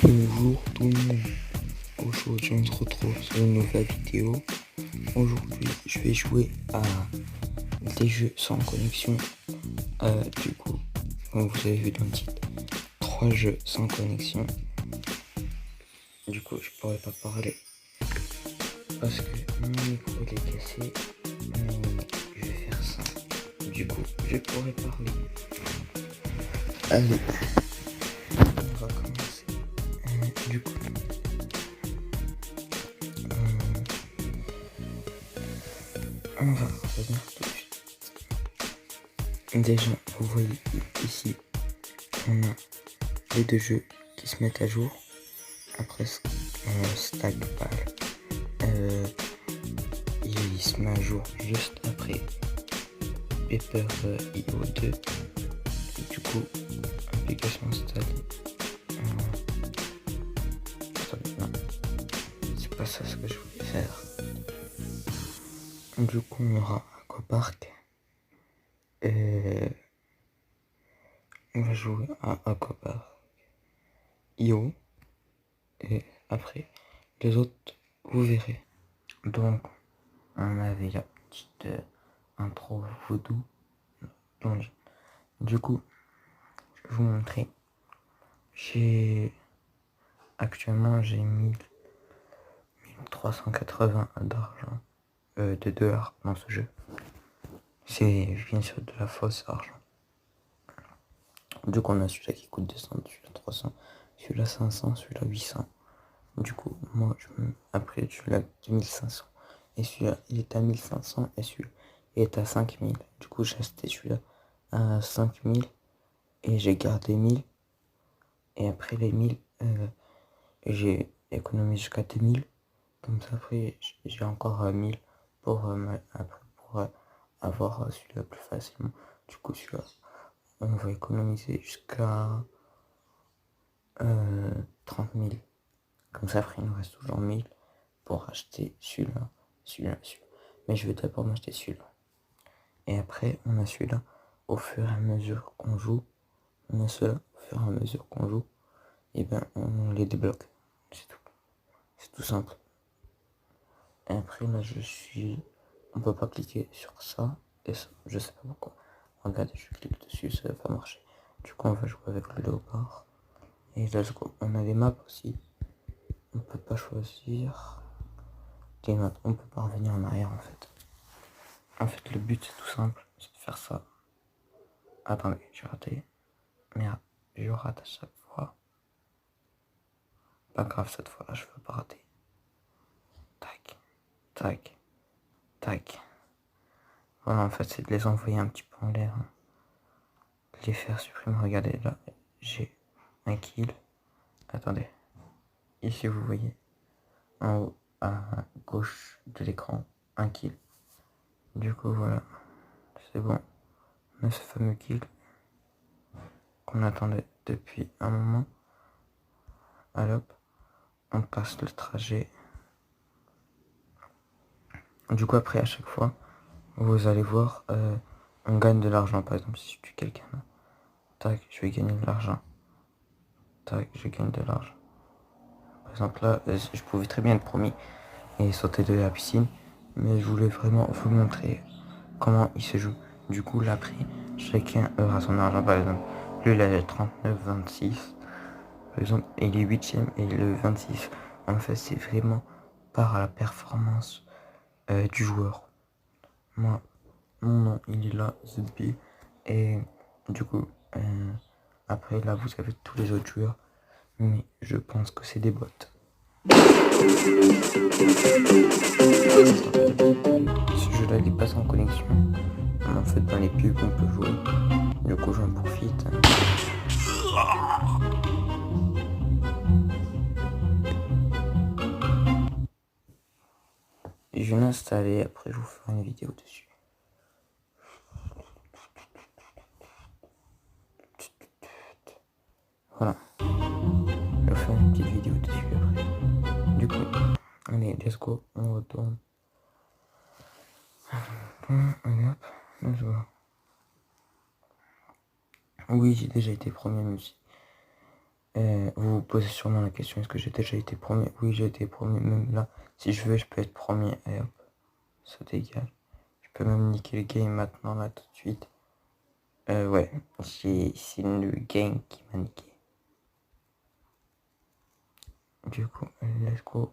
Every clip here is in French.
Bonjour tout le monde, aujourd'hui on se retrouve sur une nouvelle vidéo. Aujourd'hui je vais jouer à des jeux sans connexion. Du coup, comme vous avez vu dans le titre, 3 jeux sans connexion. Du coup je pourrais pas parler parce que mon micro il est cassé, mais je vais faire ça. Du coup je pourrais parler. Allez, on va commencer. Du coup, on va revenir tout de suite. Déjà, vous voyez ici, on a les deux jeux qui se mettent à jour. Après Stagball, il se met à jour juste après Paper IO2. Du coup, application installée. Attendez, non, c'est pas ça ce que je voulais faire. Du coup, on aura Aquapark. On va jouer à Aquapark IO. Et après, les autres, vous verrez. Donc, on avait la petite intro vaudou. Du coup, je vais vous montrer. Actuellement, j'ai 1380 d'argent, de dollars dans ce jeu. Je viens sur de la fausse argent. Du coup, on a celui-là qui coûte 200, celui-là 300, celui-là 500, celui-là 800. Du coup, moi, après, celui-là 2500. Et celui-là, il est à 1500 et celui-là, il est à 5000. Du coup, j'ai acheté celui-là à 5000 et j'ai gardé 1000. Et après les 1000, j'ai économisé jusqu'à 2000. Comme ça, après, j'ai encore 1000 pour, avoir celui-là plus facilement. Du coup, celui-là, on va économiser jusqu'à 30 000. Comme ça, après, il nous reste toujours 1000 pour acheter celui-là, celui-là, celui-là. Mais je vais d'abord m'acheter celui-là. Et après, on a celui-là au fur et à mesure qu'on joue. On a cela au fur et à mesure qu'on joue. Et ben, on les débloque. C'est tout. C'est tout simple. Et après, là, on peut pas cliquer sur ça et ça. Je sais pas pourquoi. Regardez, je clique dessus, ça va pas marcher. Du coup, on va jouer avec le léopard. Et là, on a des maps aussi. On peut pas choisir des maps. On peut pas revenir en arrière, en fait. En fait, le but, c'est tout simple. C'est de faire ça. Attendez, j'ai raté. Merde, je rate à chaque fois. Pas grave, cette fois-là, je veux pas rater. Tac, tac, tac. Voilà, en fait, c'est de les envoyer un petit peu en l'air. De les faire supprimer. Regardez, là, j'ai un kill. Attendez. Ici, vous voyez, en haut, à gauche de l'écran, un kill. Du coup, voilà. C'est bon. On a ce fameux kill qu'on attendait depuis un moment. Alors, on passe le trajet. Du coup, après, à chaque fois, vous allez voir, on gagne de l'argent. Par exemple, si je tue quelqu'un, tac, je vais gagner de l'argent. Tac, je gagne de l'argent. Par exemple, là, je pouvais très bien être promis et sauter de la piscine, mais je voulais vraiment vous montrer comment il se joue. Du coup, là, après, chacun aura son argent. Par exemple, lui, il a 39, 26. Par exemple, et il est 8ème et le 26. En fait, c'est vraiment par la performance du joueur. Moi, mon nom, il est là, ZB. Et du coup, après, là, vous avez tous les autres joueurs. Mais je pense que c'est des bots. Ce jeu-là, il est pas sans connexion. En fait, dans les pubs, on peut jouer. Du coup, j'en profite. Et je vais l'installer, après je vous ferai une vidéo dessus. Voilà. Je vais faire une petite vidéo dessus après. Du coup, allez, let's go, on retourne. Allez hop, let's go. Oui, j'ai déjà été premier, mais aussi. Vous vous posez sûrement la question, est-ce que j'ai déjà été premier? Oui, j'ai été premier, même là. Si je veux, je peux être premier. Et hop, ça dégage. Je peux même niquer le game maintenant, là, tout de suite. Ouais, c'est le game qui m'a niqué. Du coup, let's go.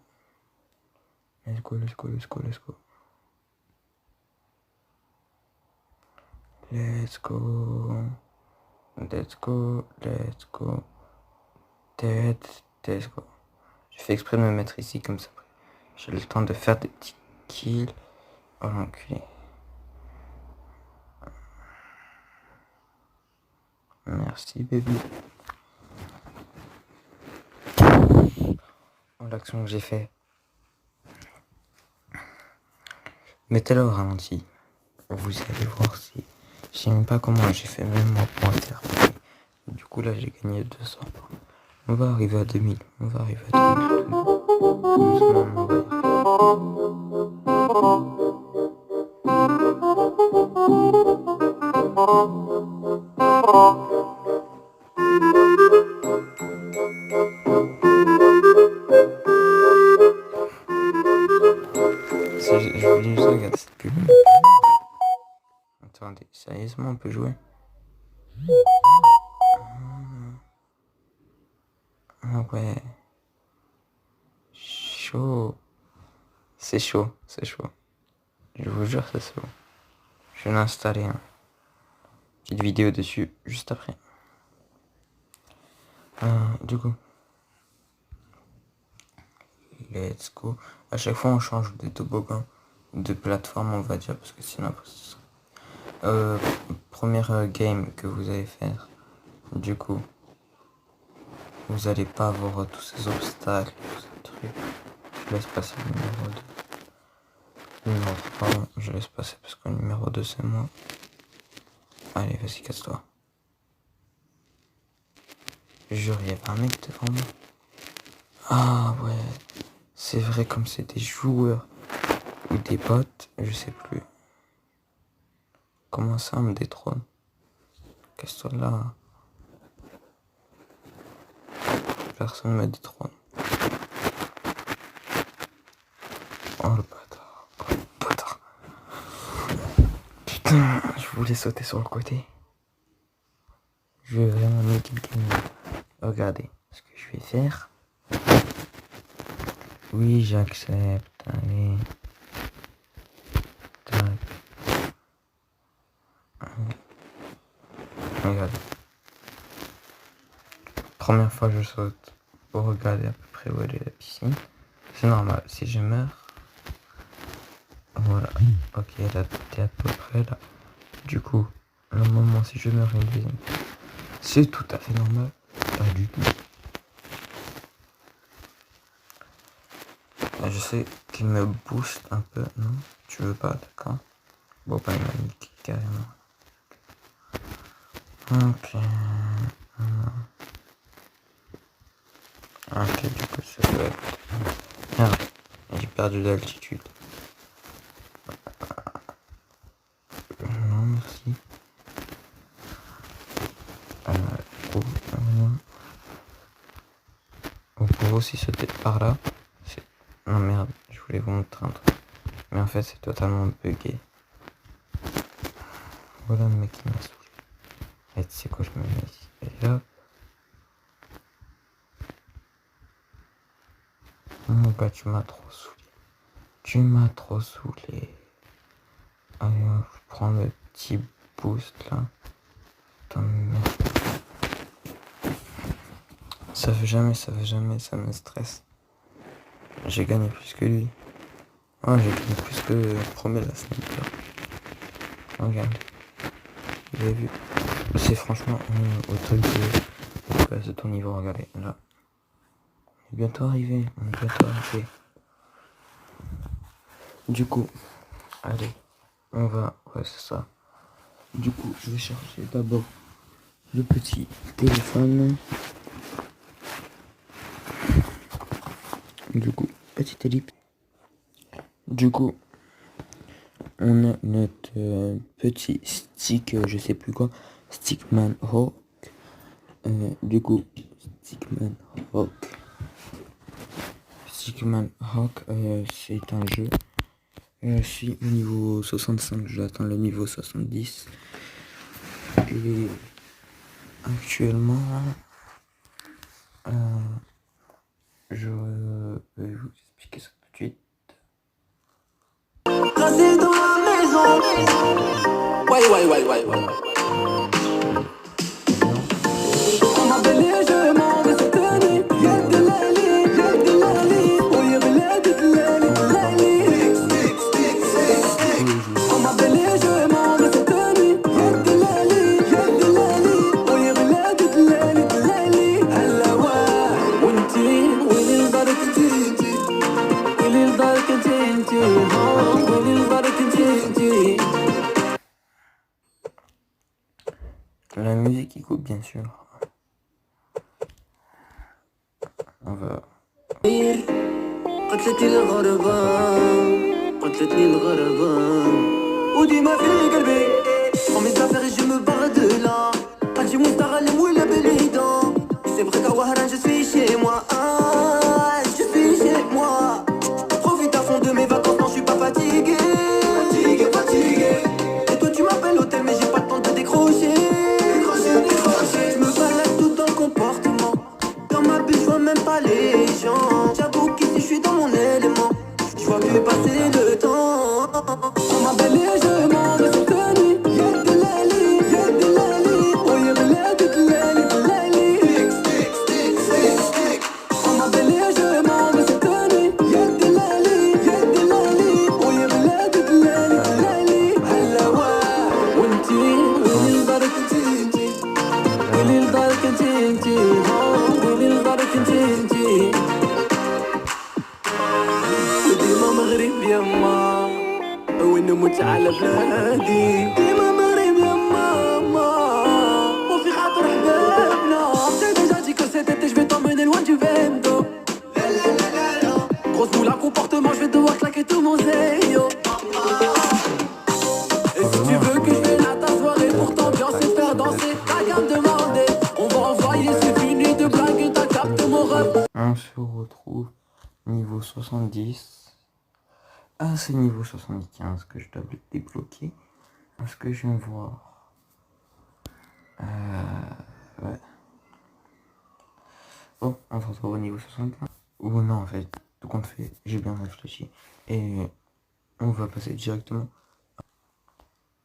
Let's go, let's go, let's go, let's go. Let's go. Let's go, let's go. Let's go. J'ai fait exprès de me mettre ici comme ça. J'ai le temps de faire des petits kills. Oh l'enculé. Merci baby. Oh l'action que j'ai fait. Mettez-le au ralenti. Vous allez voir si... Je sais même pas comment j'ai fait même mon pointeur. Du coup là j'ai gagné 200. On va arriver à 2000. On va arriver à 2000. Tout doucement on va y arriver. Je voulais juste regarder cette pub. Attendez, sérieusement on peut jouer? Ah ouais. Chaud. C'est chaud, c'est chaud. Je vous jure, c'est chaud. Je vais l'installer. Hein. Petite vidéo dessus juste après. Du coup. Let's go. À chaque fois, on change de toboggan, de plateforme, on va dire, parce que sinon, première game que vous allez faire. Du coup, vous allez pas avoir tous ces obstacles, tous ces trucs. Je laisse passer le numéro 2. Numéro 3, je laisse passer parce que le numéro 2 c'est moi. Allez, vas-y, casse-toi. Jure, il y avait un mec devant moi. Ah ouais, c'est vrai, comme c'est des joueurs ou des bots, je sais plus. Comment ça, on me détrône? Casse-toi là. Personne ne me détrône. Oh le bâtard. Oh le bâtard. Putain, je voulais sauter sur le côté. Je vais vraiment niquer le game. Regardez ce que je vais faire. Oui, j'accepte. Allez. Tac. Regardez. Première fois je saute pour regarder à peu près où elle est la piscine. C'est normal, si je meurs. Voilà. Ok, là t'es à peu près là. Du coup, le moment si je meurs une deuxième. C'est tout à fait normal. Pas du tout. Je sais qu'il me booste un peu. Non, tu veux pas, d'accord. Bon, pas il m'a niqué carrément. Ok. Ok, du coup, ça peut être... Merde, j'ai perdu d'altitude. Non, merci. Vous pouvez aussi sauter par là. Non, merde, je voulais vous montrer un truc. Mais en fait, c'est totalement bugué. Voilà le mec qui m'a saoulé. Et tu sais quoi, je me mets ici. Et là. Mon gars, tu m'as trop saoulé. Tu m'as trop saoulé. Allez, je prends le petit boost là. Putain, merde. Ça fait jamais, ça me stresse. J'ai gagné plus que lui. Oh, j'ai gagné plus que le premier la sniper. Regarde. Vous avez vu? C'est franchement au truc de ton niveau, regardez, là. On est bientôt arrivé, Du coup, allez, on va, ouais c'est ça. Du coup, je vais chercher d'abord le petit téléphone. Du coup, petite ellipse. Du coup, on a notre petit stick, je sais plus quoi, Stickman Hawk. Du coup, Stickman Rock. Stickman Rock, c'est un jeu. Je suis au niveau 65, j'atteins le niveau 70. Et actuellement, je vais vous expliquer ça tout de suite. Tracé dans la maison. Ouais. On m'appelle les jeux, m'en vais cette nuit. Y'a de la lit. Oh, y'a de la lit. On m'appelle les jeux, m'en vais cette nuit. Y'a de la lit. Oh, y'a de la lit. هلا وانتي وين البركة انتي وين البركة انتي وين البركة انتي. La musique qui coupe bien sûr. On va. قتلتني الغربة وديما في قلبي رمي الزفر je me barre de là قلبي مستغل ولا بعيدة c'est vrai qu'à Wahran je suis chez moi je suis chez moi profite à fond de mes vacances non je suis pas fatigué et toi tu m'appelles l'hôtel mais j'ai pas le temps de décrocher je me balade tout dans le comportement dans ma bulle je vois même pas les gens j'avoue qu'ici je suis dans mon élément je vois plus passer le temps. On m'appelle les jeux, m'en vais cette nuit. Y'a de la lit. Oh, y'a de la lit. On m'appelle les jeux, m'en vais cette nuit. Y'a de la lit. Oh, y'a de la lit. هلا وانتي وين البركة انتي وين البركة انتي وين البركة انتي وديما مغرب يما وين نموت على بلادي ديما مغرب يا ماما وفي خاطر حبابنا j'ai déjà dit que cet été je vais t'emmener loin du vento grosse boule à comportement je vais devoir claquer tout mon zéyo et si tu veux que je vienne à ta soirée pour t'ambiancer faire danser t'as qu'à me demander on va envoyer c'est fini de blagues t'as capté mon rêve. On se retrouve niveau 70. Ah, c'est niveau 75 que je dois débloquer. Parce que je viens de voir. Ouais. Bon, on se retrouve au niveau 75. Ou non, en fait, tout compte fait, j'ai bien réfléchi. Et on va passer directement.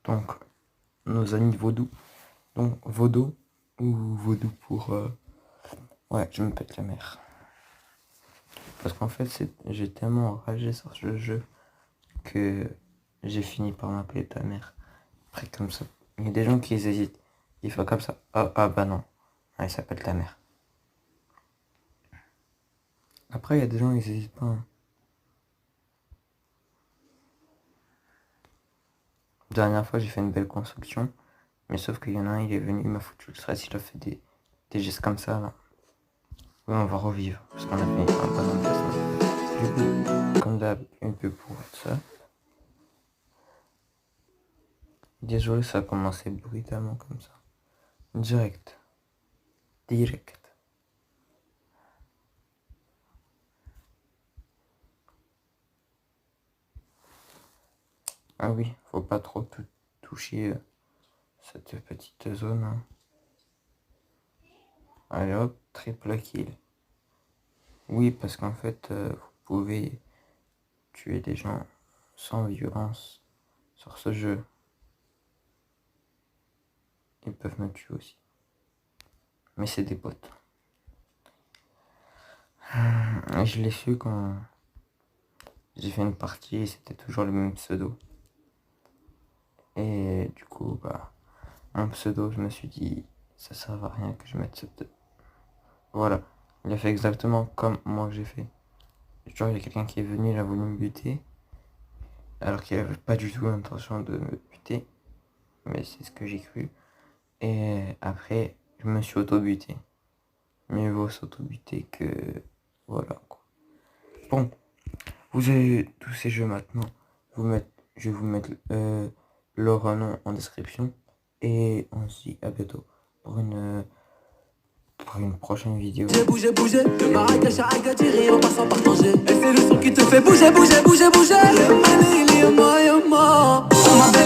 Donc, nos amis vaudou. Donc, vaudou ou vaudou pour... Ouais, je me pète la mère. Parce qu'en fait, j'ai tellement enragé sur ce jeu que j'ai fini par m'appeler ta mère. Après, comme ça. Il y a des gens qui hésitent. Il faut comme ça. Ah bah non. Ah, il s'appelle ta mère. Après, il y a des gens, ils hésitent pas. Hein. Dernière fois, j'ai fait une belle construction. Mais sauf qu'il y en a un, il est venu, il m'a foutu le stress. Il a fait des gestes comme ça, là. Oui, on va revivre. Parce qu'on a fait un bon emplacement. Du coup, comme d'hab, un peu pour ça. Désolé, ça a commencé brutalement comme ça. Direct. Ah oui, faut pas trop toucher cette petite zone. Hein. Allez hop, triple kill. Oui, parce qu'en fait, vous pouvez tuer des gens sans violence sur ce jeu. Ils peuvent me tuer aussi. Mais c'est des potes. Je l'ai su quand j'ai fait une partie et c'était toujours le même pseudo. Et du coup, bah, mon pseudo, je me suis dit, ça sert à rien que je mette ce pseudo. Voilà, il a fait exactement comme moi que j'ai fait. Genre, il y a quelqu'un qui est venu, il a voulu me buter. Alors qu'il n'avait pas du tout l'intention de me buter. Mais c'est ce que j'ai cru. Et après, je me suis auto-buté. Mieux vaut s'auto-buter que... Voilà, quoi. Bon, vous avez tous ces jeux maintenant. Je vais vous mettre leur nom en description. Et on se dit à bientôt pour une pour une prochaine vidéo. J'ai bougé, bougé, de Marrakech à Agadir en passant par Tanger. Et c'est le son qui te fait bouger, bouger, bouger, bouger. Le